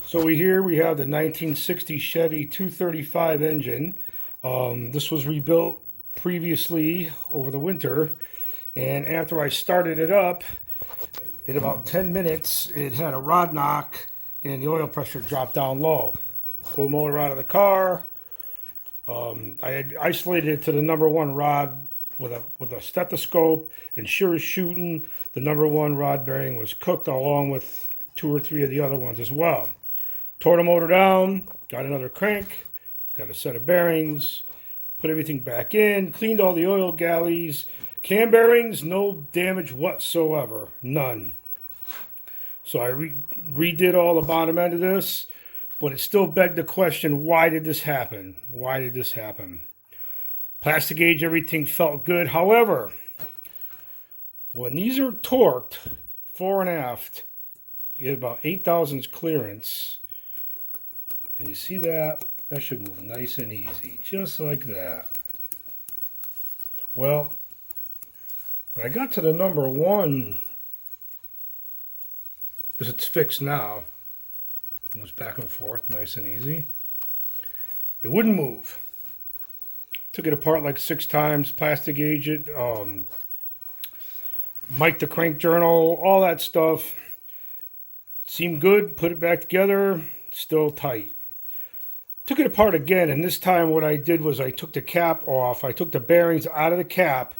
So here we have the 1960 Chevy 235 engine. This was rebuilt previously over the winter, and after I started it up, in about 10 minutes, it had a rod knock and the oil pressure dropped down low. Pulled the motor out of the car. I had isolated it to the number one rod with a stethoscope, and sure as shooting, the number one rod bearing was cooked along with 2 or 3 of the other ones as well. Tore the motor down, got another crank, got a set of bearings, put everything back in, cleaned all the oil galleys. Cam bearings, no damage whatsoever, none. So I redid all the bottom end of this, but it still begged the question, why did this happen? Why did this happen? Plastic gauge, everything felt good. However, when these are torqued fore and aft, you get about 8 thousandths clearance. And you see that? That should move nice and easy, just like that. Well, when I got to the number one, because it's fixed now, it was back and forth, nice and easy. It wouldn't move. Took it apart like 6 times, plastic gauge it, mic'd the crank journal, all that stuff. Seemed good, put it back together, still tight. Took it apart again, and this time what I did was I took the cap off. I took the bearings out of the cap,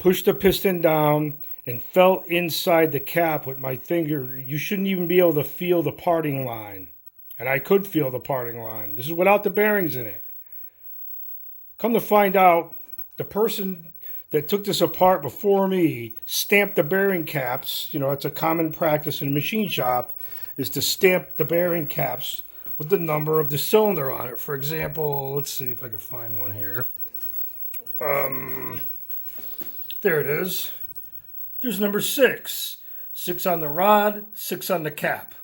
pushed the piston down, and felt inside the cap with my finger. You shouldn't even be able to feel the parting line. And I could feel the parting line. This is without the bearings in it. Come to find out, the person that took this apart before me stamped the bearing caps. You know, it's a common practice in a machine shop, is to stamp the bearing caps with the number of the cylinder on it. For example, let's see if I can find one here. There it is. There's number 6. 6 on the rod, 6 on the cap.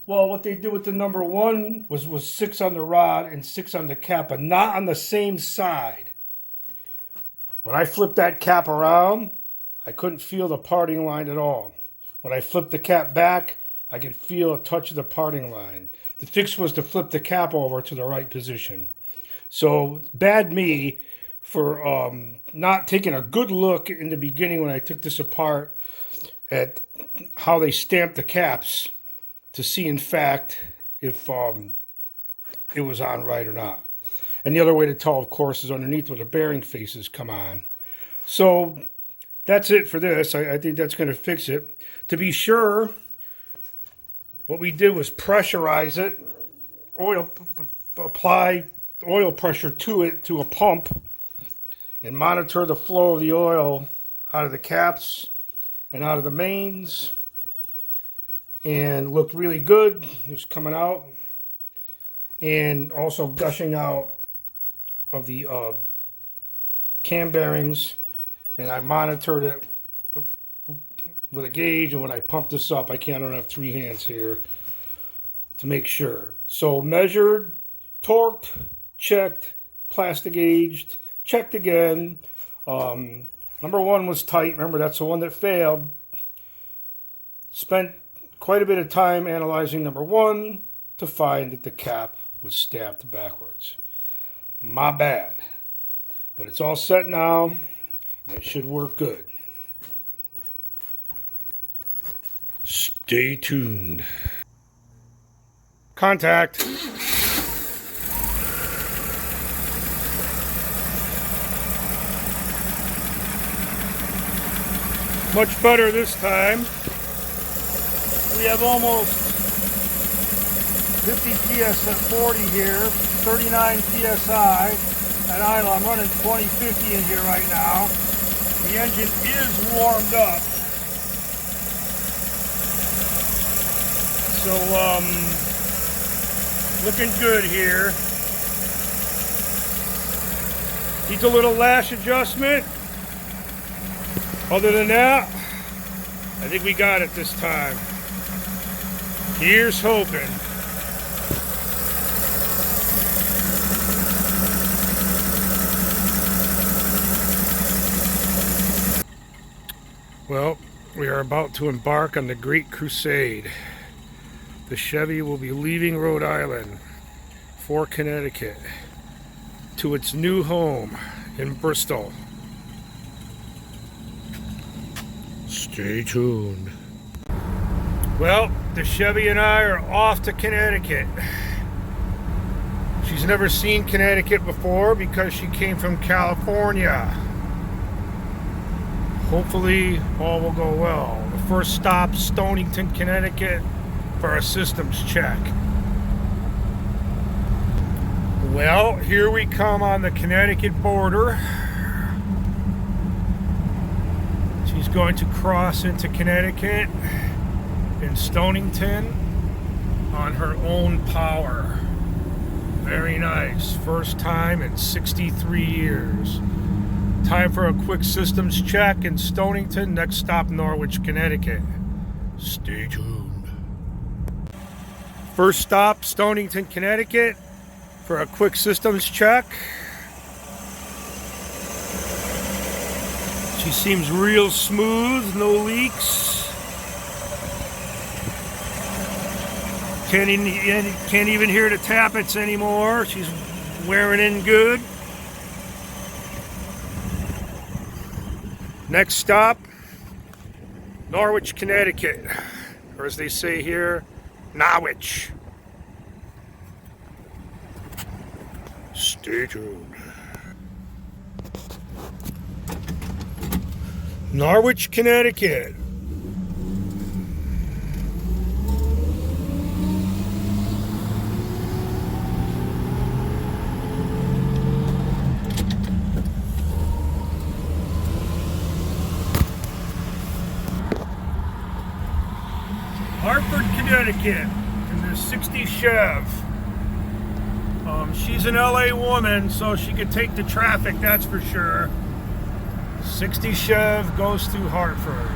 Well, what they did with the number 1 was 6 on the rod and 6 on the cap, but not on the same side. When I flipped that cap around, I couldn't feel the parting line at all. When I flipped the cap back, I could feel a touch of the parting line. The fix was to flip the cap over to the right position. So, bad me for not taking a good look in the beginning when I took this apart at how they stamped the caps to see, in fact, if it was on right or not. And the other way to tell, of course, is underneath where the bearing faces come on. So, that's it for this. I think that's going to fix it. To be sure, what we did was pressurize it, apply oil pressure to it, to a pump, and monitor the flow of the oil out of the caps and out of the mains. And looked really good. It was coming out. And also gushing out of the cam bearings. And I monitored it with a gauge, and when I pump this up, I don't have 3 hands here to make sure. So measured, torqued, checked, plastic gauged, checked again. Number 1 was tight. Remember, that's the one that failed. Spent quite a bit of time analyzing number 1 to find that the cap was stamped backwards. My bad. But it's all set now, and it should work good. Stay tuned. Contact. Much better this time. We have almost 50 PS at 40 here, 39 PSI at idle. I'm running 2050 in here right now. The engine is warmed up. So, looking good here. Needs a little lash adjustment. Other than that, I think we got it this time. Here's hoping. Well, we are about to embark on the Great Crusade. The Chevy will be leaving Rhode Island for Connecticut to its new home in Bristol. Stay tuned. Well, the Chevy and I are off to Connecticut. She's never seen Connecticut before because she came from California. Hopefully all will go well. The first stop, Stonington, Connecticut, for a systems check. Well, here we come on the Connecticut border. She's going to cross into Connecticut in Stonington on her own power. Very nice. First time in 63 years. Time for a quick systems check in Stonington. Next stop, Norwich, Connecticut. Stay tuned. First stop, Stonington, Connecticut, for a quick systems check. She seems real smooth, no leaks. Can't even hear the tappets anymore. She's wearing in good. Next stop, Norwich, Connecticut, or as they say here, Norwich. Stay tuned. Norwich, Connecticut. Hartford, Connecticut, in the 60 Chev. She's an LA woman, so she could take the traffic, that's for sure. 60 Chev goes to Hartford.